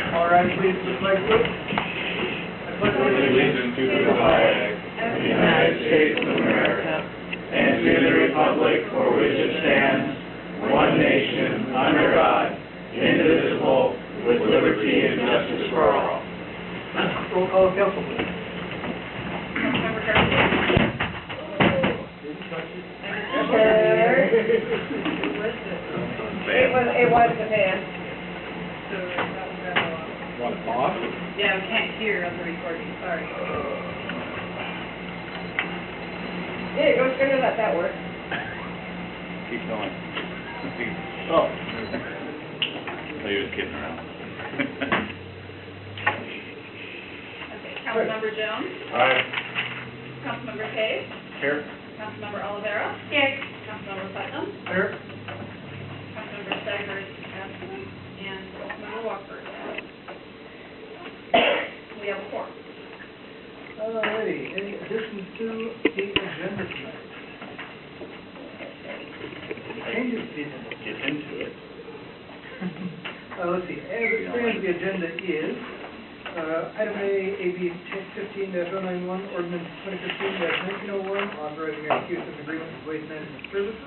All right, please, the flag, please. I pledge allegiance to the flag of the United States of America and to the republic for which it stands, one nation, under God, indivisible, with liberty and justice for all. Roll call of council, please. Councilmember Garcia. It was the man. So that was that long. Want to pause? Yeah, we can't hear on the recording, sorry. Yeah, go figure that works. Keep going. Oh. So you're just kidding around. Okay, Councilmember Jones, Aye. Councilmember Hayes, Here. Councilmember Olivera. Here. Councilmember Putnam, Here. Councilmember Staggers absent, and Councilmember Walker is absent. We have a quorum. All righty, any additions to the agenda tonight? Changes to the agenda? Get into it. Let's see, as it stands, the agenda is, item A, AB 15-091, ordinance 2015-1901, authorizing execution of agreement with Waste Management Services.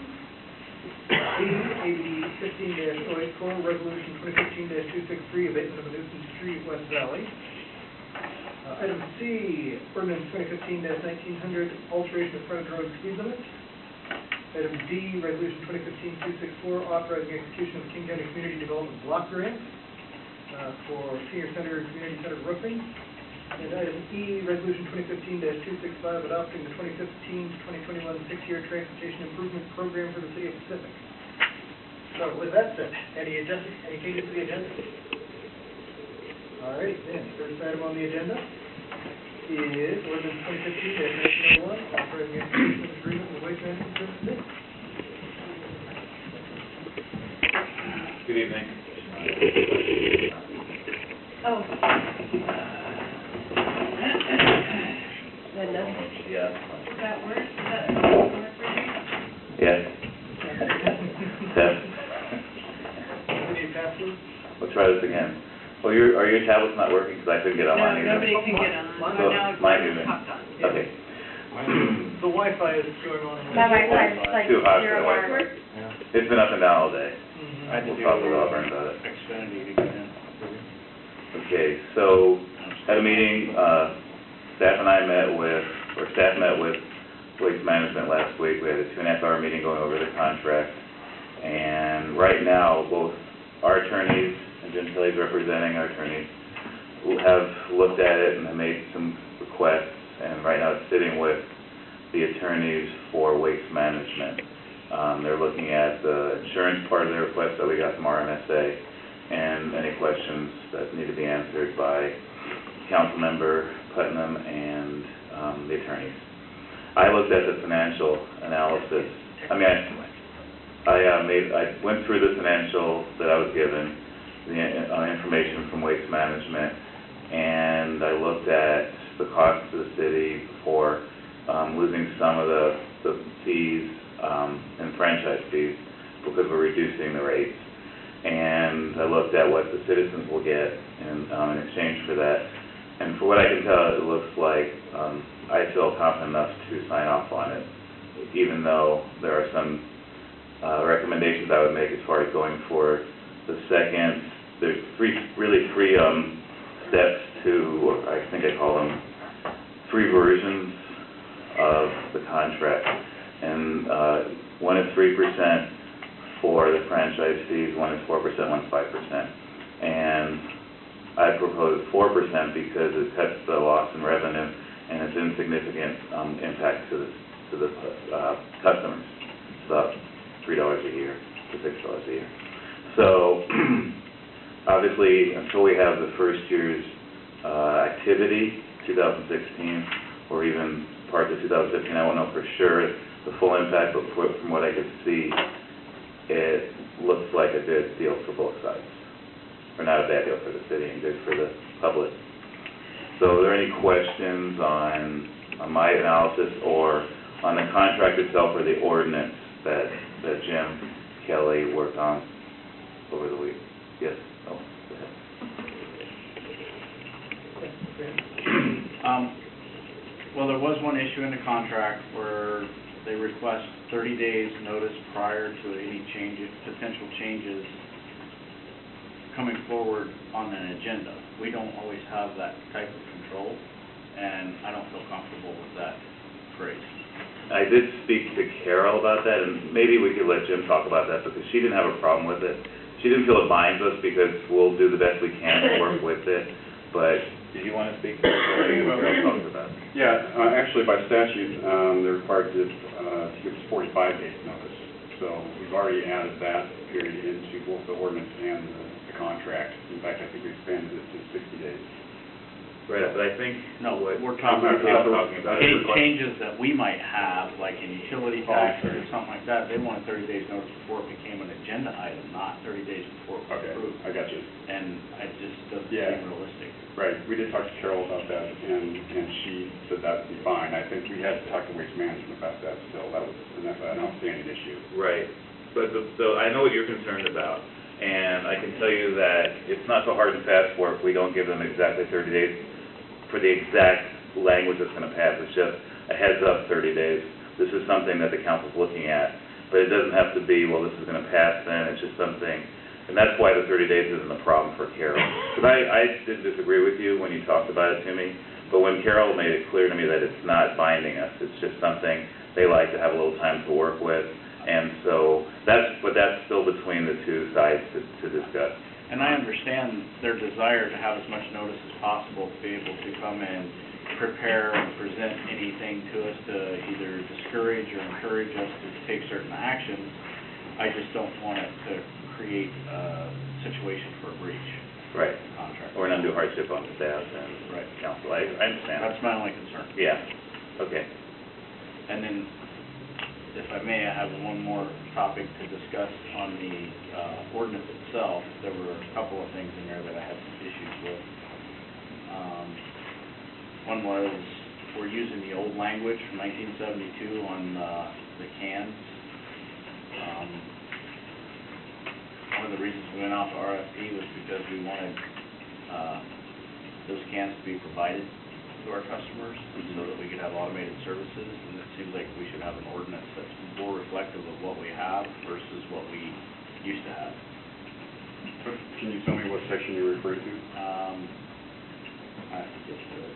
B, AB 15-084, resolution 2015-263, abatement of a nuisance tree at West Valley. Item C, ordinance 2015-1900, alteration of frontage road speed limit. Item D, resolution 2015-264, authorizing execution of King County Community Development Block Grant for senior center and community center roofing. And item E, resolution 2015-265, adopting the 2015-2021 six-year transportation improvement program for the city of Pacific. So with that said, any changes to the agenda? All right, then, first item on the agenda is ordinance 2015-1901, authorizing execution of agreement with Waste Management Services. Good evening. Oh. Yeah. Does that work? Is that work for you? Yes. Test. Any password? We'll try this again. Well, are your tablets not working? Because I couldn't get on No, mine either. nobody can get on. So, Now mine it's isn't. popped on. Okay. The Wi-Fi is going on. My Wi-Fi is like Too hot for zero the Wi-Fi. hours. It's been up and down all day. Mhm. We'll talk with Auburn about it. Xfinity again. Okay, so at a meeting, staff met with Waste Management last week. We had a 2.5-hour meeting going over the contract. And right now, both our attorneys and Jim Kelly's representing our attorneys who have looked at it and have made some requests. And right now it's sitting with the attorneys for Waste Management. They're looking at the insurance part of the request that we got from RMSA and any questions that need to be answered by Councilmember Putnam and the attorneys. I looked at the financial analysis. I went through the financial that I was given, the information from Waste Management, and I looked at the cost to the city for losing some of the fees and franchise fees because we're reducing the rates. And I looked at what the citizens will get in exchange for that. And for what I can tell, it looks like I feel confident enough to sign off on it, even though there are some recommendations I would make as far as going for the second. There's three steps to, or I think I call them, 3 versions of the contract. And one is 3% for the franchise fees, one is 4%, one is 5%. And I propose 4% because it cuts the loss in revenue and it's insignificant impact to the customers. It's about $3 a year to $6 a year. So obviously, until we have the first year's activity, 2016, or even parts of 2015, I won't know for sure the full impact, but from what I could see, it looks like a good deal for both sides. Or not a bad deal for the city and good for the public. So are there any questions on my analysis or on the contract itself or the ordinance that Jim Kelly worked on over the week? Yes? Oh, go ahead. Well, there was one issue in the contract where they request 30 days notice prior to any potential changes coming forward on an agenda. We don't always have that type of control, and I don't feel comfortable with that phrase. I did speak to Carol about that, and maybe we could let Jim talk about that, because she didn't have a problem with it. She didn't feel it binds us, because we'll do the best we can to work with it, but did you want to speak to it, or you what Carol talked about? Yeah, actually by statute, they're required to give us 45 days notice. So we've already added that period into both the ordinance and the contract. In fact, I think we expanded it to 60 days. Right, but I think, No, what we're talking Carol's talking about any is changes that we might have, like in utility taxes or something like that, they wanted 30 days notice before it became an agenda item, not 30 days before it was Okay, approved. I got you. And it just doesn't Yeah. seem realistic. Right, we did talk to Carol about that, and she said that would be fine. I think we had to talk to Waste Management about that still. That was an outstanding issue. right, but so I know what you're concerned about, and I can tell you that it's not so hard and fast work. We don't give them exactly 30 days for the exact language that's going to pass. It's just a heads up 30 days. This is something that the council's looking at, but it doesn't have to be, well, this is going to pass then. It's just something, and that's why the 30 days isn't a problem for Carol. Because I didn't disagree with you when you talked about it to me, but when Carol made it clear to me that it's not binding us, it's just something they like to have a little time to work with, and so that's still between the two sides to discuss. And I understand their desire to have as much notice as possible to be able to come in, prepare and present anything to us to either discourage or encourage us to take certain actions. I just don't want it to create a situation for a breach Right. of the contract. Or an undue hardship on the staff and Right. council. I understand. That's my only concern. Yeah, okay. And then, if I may, I have one more topic to discuss on the ordinance itself. There were a couple of things in there that I had some issues with. One was, we're using the old language from 1972 on the cans. One of the reasons we went out to RFP was because we wanted those cans to be provided to our customers so that we could have automated services, and it seems like we should have an ordinance that's more reflective of what we have versus what we used to have. Can you tell me what section you refer to? I have to get to it.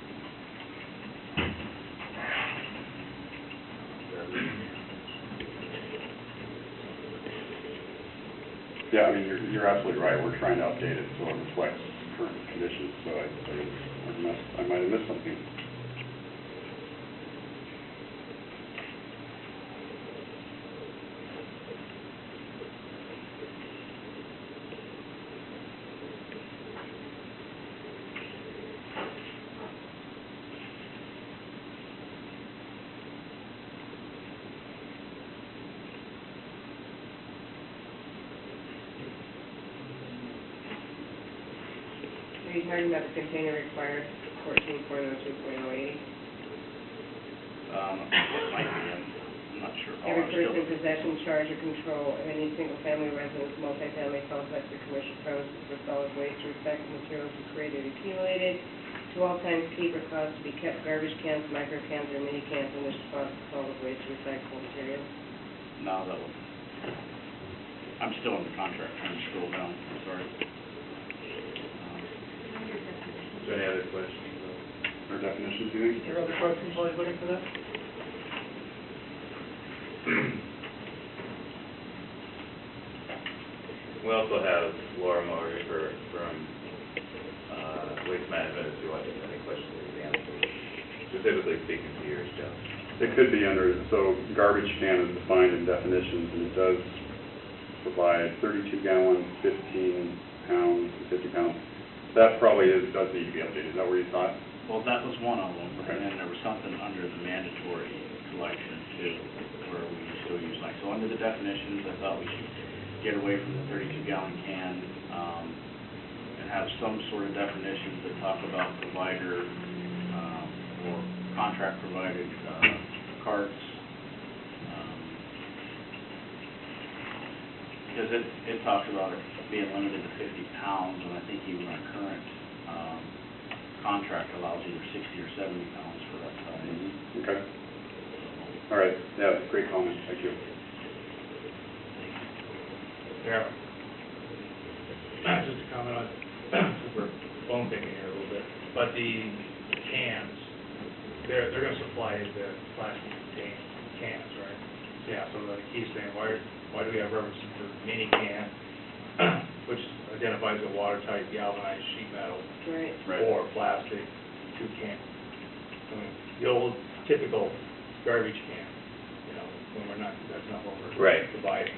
Yeah, I mean, you're absolutely right. We're trying to update it so it reflects current conditions, so I might have missed something. Are you talking about the container required 14.02.08? It might be, I'm not sure. Every person in possession, charge, or control of any single-family residence, multifamily complex, or commercial premises for solid waste or recycled materials is created or accumulated, to all times keep or cause to be kept garbage cans, micro cans, or mini cans in which deposit solid waste or recyclable materials. No, that was, I'm still in the contract, trying to scroll down, I'm sorry. Is there any other questions? Or definitions, you think? Is there other questions while you're looking for that? We also have Laura Murray from Waste Management, if you want to have any questions, we can answer. Specifically speaking to yours, Joe. It could be under, so garbage can is defined in definitions, and it does provide 32 gallon, 15 pounds, and 50 pounds. That probably does need to be updated. Is that where you thought? Well, that was one of them, Okay. and then there was something under the mandatory collection too, where we still use, like, so under the definitions, I thought we should get away from the 32-gallon can, and have some sort of definitions that talk about provider, or contract provided, carts, because it talks about it being limited to 50 pounds, and I think even our current, contract allows either 60 or 70 pounds for that size. Okay. All right, yeah, great comment, thank you. Yeah. Just a comment on, since we're bone picking here a little bit, but the cans, they're gonna supply the plastic contained cans, right? Yeah, so like he's saying, why do we have references for mini can, which identifies a watertight galvanized sheet metal Right. or plastic 2 can? I mean, the old typical garbage can, you know, when we're not, that's not what we're Right. providing.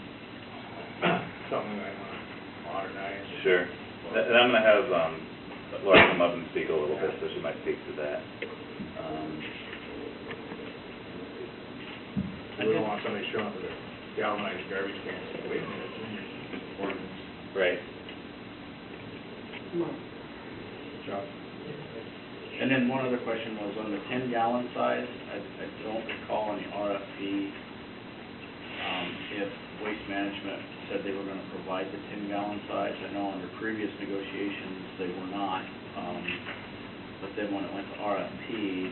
Something we might want to modernize. Sure. And I'm gonna have, Laura come up and speak a little bit, so she might speak to that. We don't want somebody showing up with a galvanized garbage can, wait a minute, it's in your ordinance. Right. Chuck? And then one other question was on the 10-gallon size. I don't recall in the RFP if Waste Management said they were going to provide the 10-gallon size. I know under previous negotiations they were not, but then when it went to RFP,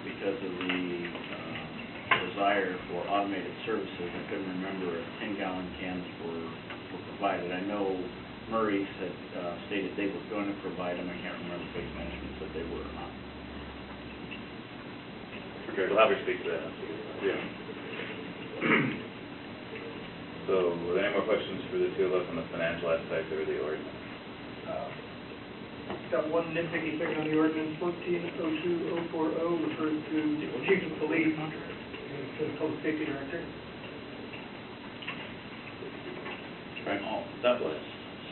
because of the desire for automated services, I couldn't remember if 10-gallon cans were provided. I know Murray's had stated they were going to provide them. I can't remember if Waste Management said they were or not. Okay. We'll have her speak to that. Yeah. So, are there any more questions for the two of us on the financial aspect or the ordinance? Got one nitpicky thing on the ordinance, 1402-040 refers to chief of police, to the public safety director. Right. Oh, that was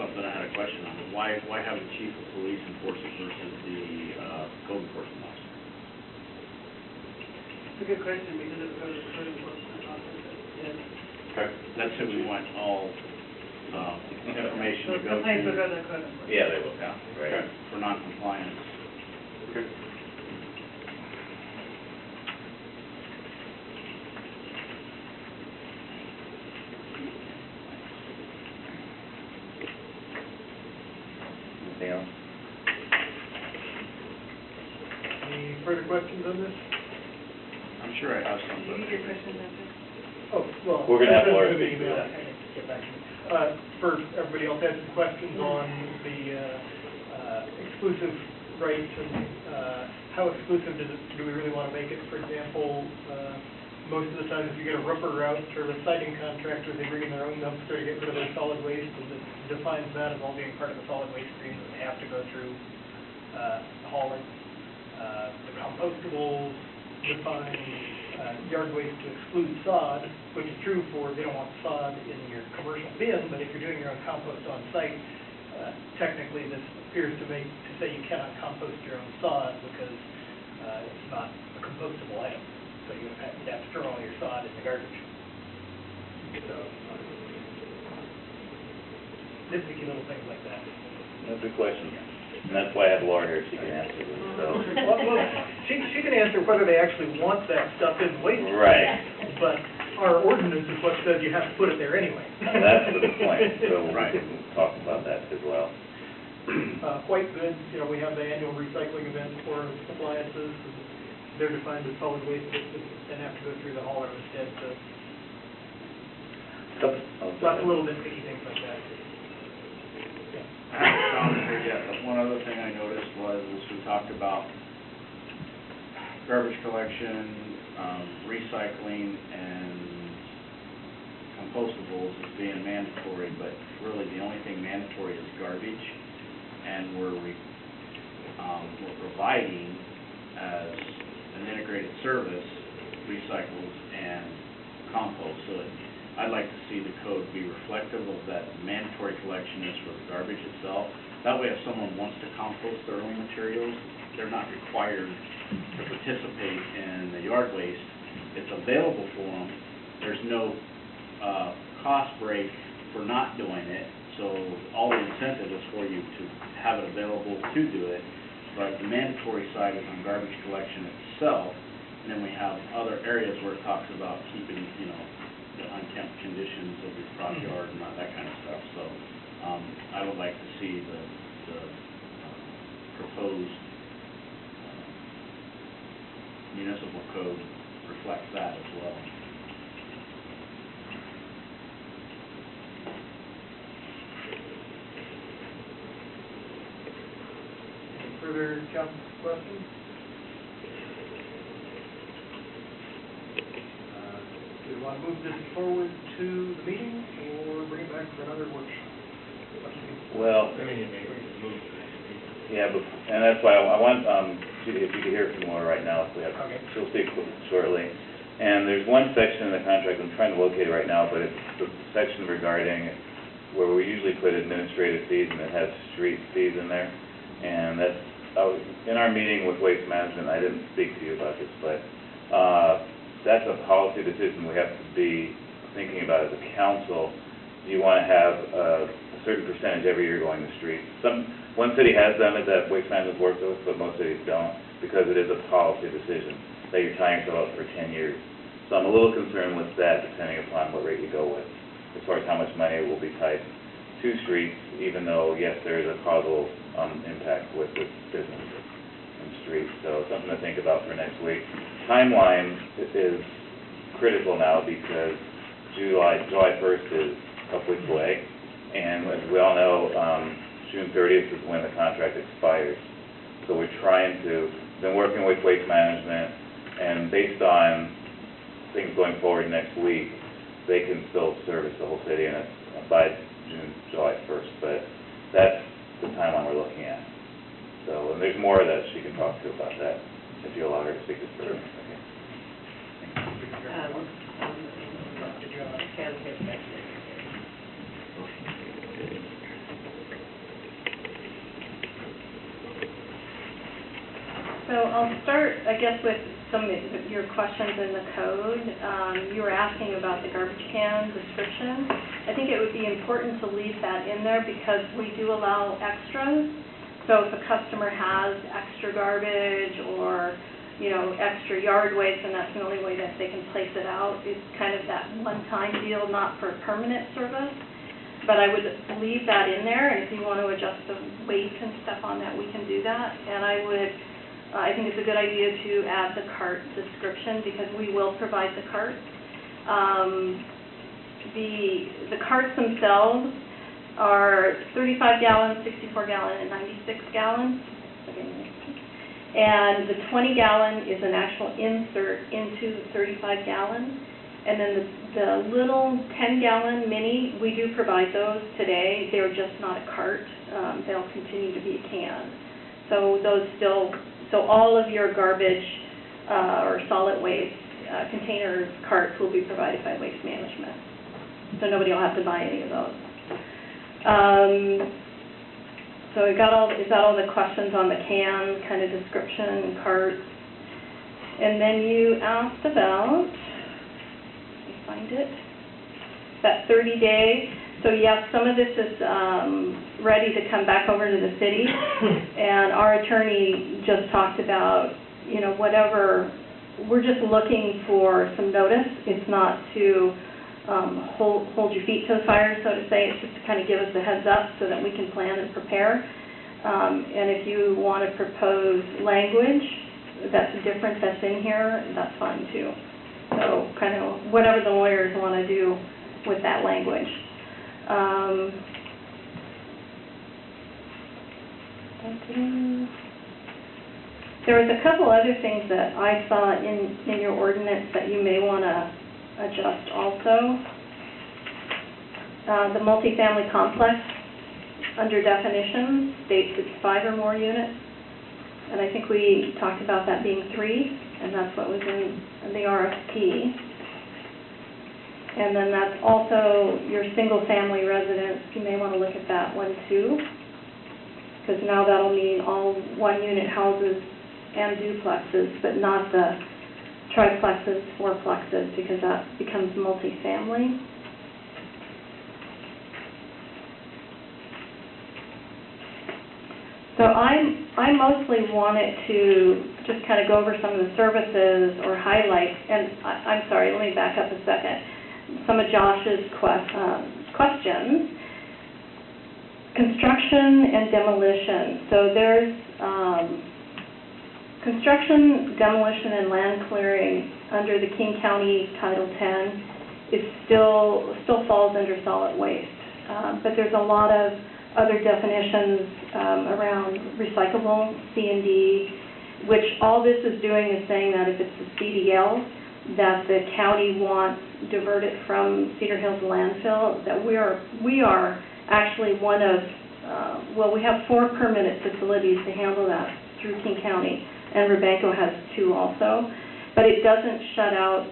something I had a question on. Why have the chief of police enforce it versus the code enforcement officer? It's a good question, because it's a code enforcement officer. Okay. That's who we want all information to go Complaints will to go to the code enforcement. Yeah, they will, yeah, right. for non-compliance. Okay. Anything else? Any further questions on this? I'm sure I have some. You need your questions answered? Oh, well. We're gonna have I'll Laura send you speak an to email. that. Get back to you. For everybody else had some questions on the exclusive rights and how exclusive do we really want to make it? For example, most of the time if you get a roofer out or a siding contractor, they bring in their own dumpster to get rid of their solid waste, and it defines that as all being part of the solid waste agreement. They have to go through hauling. The compostables define yard waste to exclude sod, which is true for, they don't want sod in your commercial bin, but if you're doing your own compost on site, technically this appears to say you cannot compost your own sod because it's not a compostable item. So you'd have to throw all your sod in the garbage. So, nitpicky little things like that. That's a good question. And that's why I have Laura here, she can answer this, so. Well, she can answer whether they actually want that stuff in waste. Right. But our ordinance is what says you have to put it there anyway. That's the point, so we Right. can talk about that as well. Quite good, you know, we have the annual recycling event for appliances, and they're defined as solid waste, and have to go through the hauler instead, so lots of little nitpicky things like that. I haven't found it here yet, but one other thing I noticed was, as we talked about garbage collection, recycling, and compostables as being mandatory, but really the only thing mandatory is garbage, and we're providing as an integrated service, recycles and compost, so I'd like to see the code be reflective of that mandatory collection is for the garbage itself. That way, if someone wants to compost their own materials, they're not required to participate in the yard waste. It's available for them. There's no cost break for not doing it, so all the incentive is for you to have it available to do it. But the mandatory side is on garbage collection itself, and then we have other areas where it talks about keeping, you know, the unkempt conditions of your front yard and that kind of stuff. So I would like to see the proposed municipal code reflects that as well. Any further council questions? Do we want to move this forward to the meeting or bring it back for another workshop? What do you think? Well, I mean, you may move. yeah, but, and that's why I want, if you could hear from Laura right now, if we have, Okay. she'll speak shortly. And there's one section in the contract, I'm trying to locate it right now, but it's the section regarding where we usually put administrative fees, and it has street fees in there. And that's, in our meeting with Waste Management, I didn't speak to you about this, but, that's a policy decision we have to be thinking about as a council. Do you want to have a certain percentage every year going to streets? One city has done it that Waste Management works with, but most cities don't, because it is a policy decision that you're tying yourself up for 10 years. So I'm a little concerned with that, depending upon what rate you go with, as far as how much money will be tied to streets, even though, yes, there is a causal impact with the business and streets. So something to think about for next week. Timeline is critical now because July 1st is a couple weeks away, and as we all know, June 30th is when the contract expires. So we're been working with Waste Management, and based on things going forward next week, they can still service the whole city, and it's by July 1st, but that's the timeline we're looking at. So, and there's more that she can talk to about that, if you allow her to speak this further. Okay. So I'll start, I guess, with some of your questions in the code. You were asking about the garbage can description. I think it would be important to leave that in there because we do allow extras. So if a customer has extra garbage or, you know, extra yard waste, and that's the only way that they can place it out, it's kind of that one-time deal, not for permanent service. But I would leave that in there, and if you want to adjust the weight and stuff on that, we can do that. And I think it's a good idea to add the cart description because we will provide the carts. The carts themselves are 35 gallons, 64 gallon, and 96 gallons. And the 20 gallon is an actual insert into the 35 gallon. And then the little 10 gallon mini, we do provide those today. They're just not a cart. They'll continue to be a can. So so all of your garbage or solid waste container carts will be provided by Waste Management. So nobody will have to buy any of those. So is that all the questions on the can kind of description and carts? And then you asked about, let me find it, that 30-day. So yes, some of this is ready to come back over to the city, and our attorney just talked about, you know, whatever, we're just looking for some notice. It's not to hold your feet to the fire, so to say. It's just to kind of give us a heads up so that we can plan and prepare. And if you want to propose language that's different that's in here, that's fine too. So kind of whatever the lawyers want to do with that language. There was a couple other things that I saw in your ordinance that you may want to adjust also. The multifamily complex under definitions states it's 5 or more units, and I think we talked about that being 3, and that's what was in the RFP. And then that's also your single-family residence. You may want to look at that one too, because now that'll mean all one-unit houses and duplexes, but not the triplexes, fourplexes, because that becomes multifamily. So I mostly wanted to just kind of go over some of the services or highlight, and I'm sorry, let me back up a second. Some of Josh's questions. Construction and demolition. So there's Construction, demolition, and land clearing under the King County Title 10 is still falls under solid waste. But there's a lot of other definitions around recyclable, C&D, which all this is doing is saying that if it's a CDL, that the county wants diverted from Cedar Hills landfill, that we are actually one of, we have 4 permanent facilities to handle that through King County, and Rebanco has 2 also. But it doesn't shut out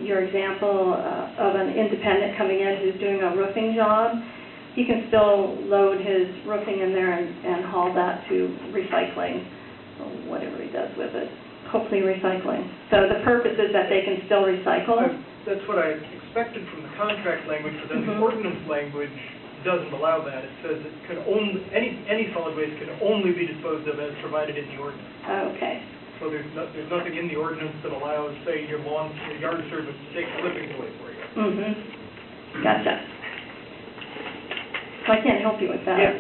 your example of an independent coming in who's doing a roofing job. He can still load his roofing in there and haul that to recycling, or whatever he does with it, hopefully recycling. So the purpose is that they can still recycle. That's what I expected from the contract language, but then the ordinance language doesn't allow that. It says it can only, any solid waste can only be disposed of as provided in the ordinance. Okay. So there's nothing in the ordinance that allows, say, your lawn, your yard service to take clippings away for you. Gotcha. So I can't help you with that.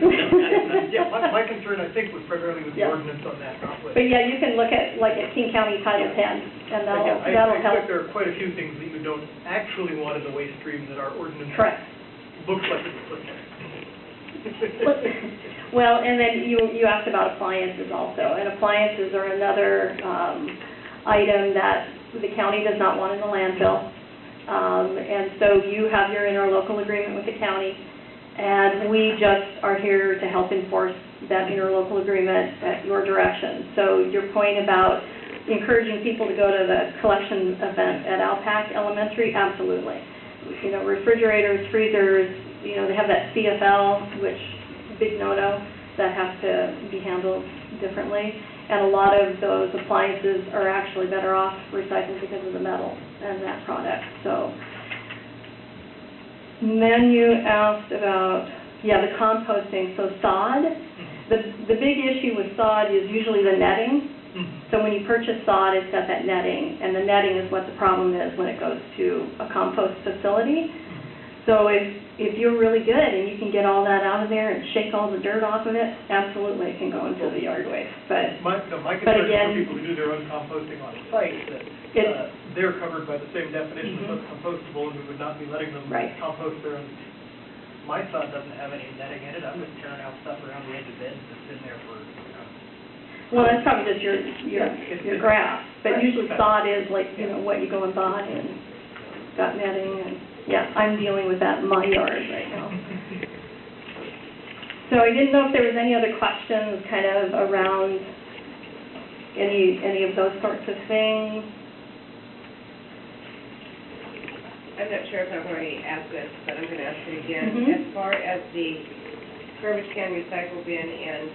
Yeah, my concern, I think, was primarily with the ordinance on that, not with. But yeah, you can look at, like, at King County Title 10, and that'll I help. expect there are quite a few things that you don't actually want in the waste stream that our ordinance Correct. looks like it's put there. Well, and then you asked about appliances also, and appliances are another item that the county does not want in the landfill. And so you have your interlocal agreement with the county, and we just are here to help enforce that interlocal agreement at your direction. So your point about encouraging people to go to the collection event at Alpac Elementary, absolutely. You know, refrigerators, freezers, you know, they have that CFL, which big no-no, that has to be handled differently. And a lot of those appliances are actually better off recycled because of the metal and that product. So, and then you asked about, the composting. So sod, the big issue with sod is usually the netting. So when you purchase sod, it's got that netting, and the netting is what the problem is when it goes to a compost facility. So if you're really good and you can get all that out of there and shake all the dirt off of it, absolutely it can go into the yard waste. But my concern is for people who do their own composting on site, that they're covered by the same definition of compostable, and we would not be letting them compost their own. My sod doesn't have any netting in it. I'm just tearing out stuff around the edge of beds that's been there for, Well, that's probably just your grass, but usually sod is like, you know, what you go and buy and got netting, and I'm dealing with that in my yard right now. So I didn't know if there was any other questions kind of around any of those sorts of things. I'm not sure if I've already asked this, but I'm going to ask it again. As far as the garbage can, recycle bin, and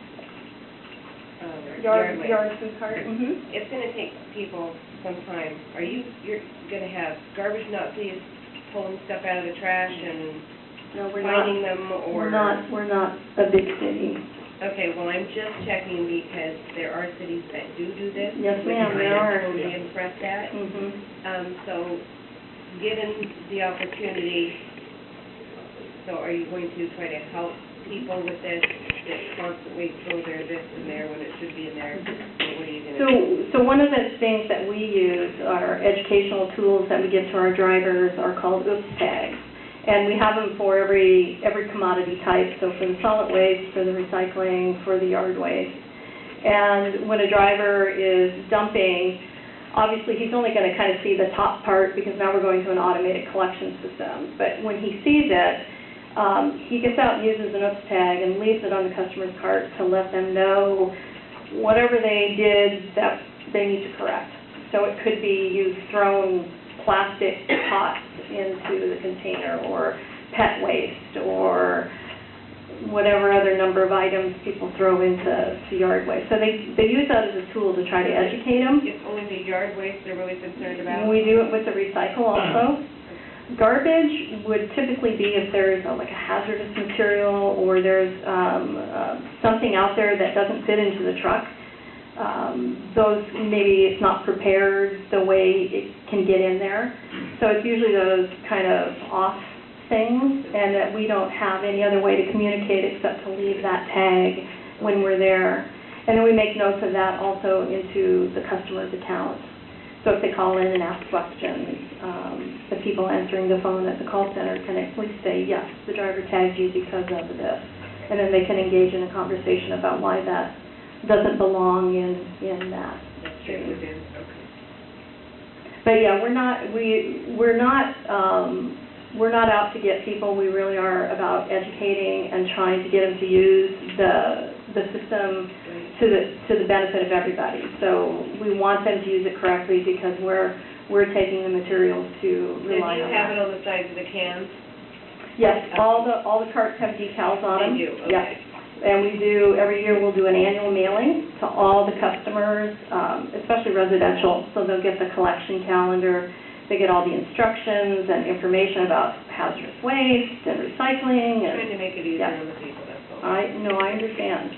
Yard food cart. It's going to take people some time. You're going to have garbage Nazis pulling stuff out of the trash and finding them, or? We're not a big city. Okay, well, I'm just checking because there are cities that do this. Yes, ma'am, there are. Which I'm totally impressed at. So, given the opportunity, so are you going to try to help people with this that constantly throw their this in there when it should be in there? What are you going to do? So one of the things that we use are educational tools that we give to our drivers are called OOPS tags. And we have them for every commodity type, so for the solid waste, for the recycling, for the yard waste. And when a driver is dumping, obviously he's only going to kind of see the top part because now we're going to an automated collection system. But when he sees it, he gets out and uses an OOPS tag and leaves it on the customer's cart to let them know whatever they did that they need to correct. So it could be you've thrown plastic pots into the container, or pet waste, or whatever other number of items people throw into yard waste. So they use that as a tool to try to educate them. It's only the yard waste they're really concerned about? We do it with the recycle also. Garbage would typically be if there's like a hazardous material, or there's something out there that doesn't fit into the truck. Those, maybe it's not prepared the way it can get in there. So it's usually those kind of off things, and that we don't have any other way to communicate except to leave that tag when we're there. And then we make notes of that also into the customer's account. So if they call in and ask questions, the people answering the phone at the call center can at least say, yes, the driver tagged you because of this. And then they can engage in a conversation about why that doesn't belong in that Check stream. within, okay. But yeah, we're not out to get people. We really are about educating and trying to get them to use the system to the benefit of everybody. So we want them to use it correctly because we're taking the materials to rely And on you have that. it on the sides of the cans? Yes, all the carts have decals on them. They do, Yes. okay. And we do, every year we'll do an annual mailing to all the customers, especially residential, so they'll get the collection calendar, they get all the instructions and information about hazardous waste and recycling and... Trying to make it easier Yeah. on the people, that's all. I understand.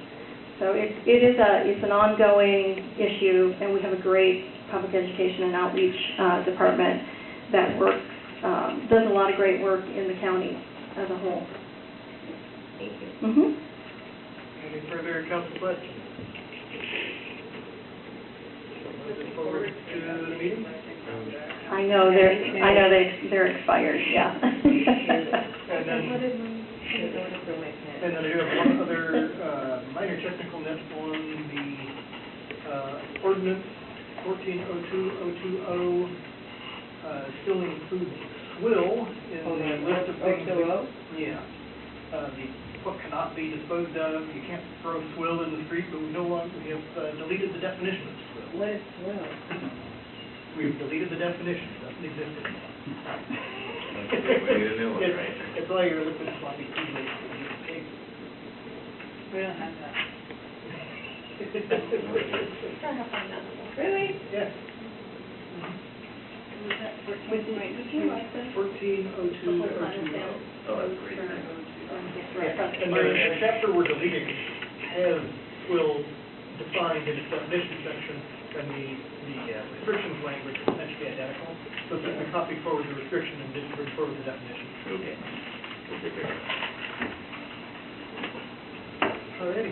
So it's an ongoing issue, and we have a great public education and outreach department that works, does a lot of great work in the county as a whole. Thank you. Mm-hmm. Any further council questions? Looking forward to the meeting. I know they're expired, yeah. And then, What is my, for my pen? and then I do have one other minor technical note on the ordinance 1402-020, still includes swill in Hold the on, list of things. yeah. What cannot be disposed of, you can't throw swill in the street, but we have deleted the definition of swill. What is swell? We've deleted the definition, it doesn't exist anymore. We need a new one, right? It's all your liquid sloppy Kool-Aid. We don't have that. Really? Yes. Would you like this? 1402-020. Oh, that's great. And the chapter we're deleting has swill defined in its definition section, and the restrictions language is essentially identical. So simply copy forward the restriction and then bring forward the definition. Okay. Alrighty.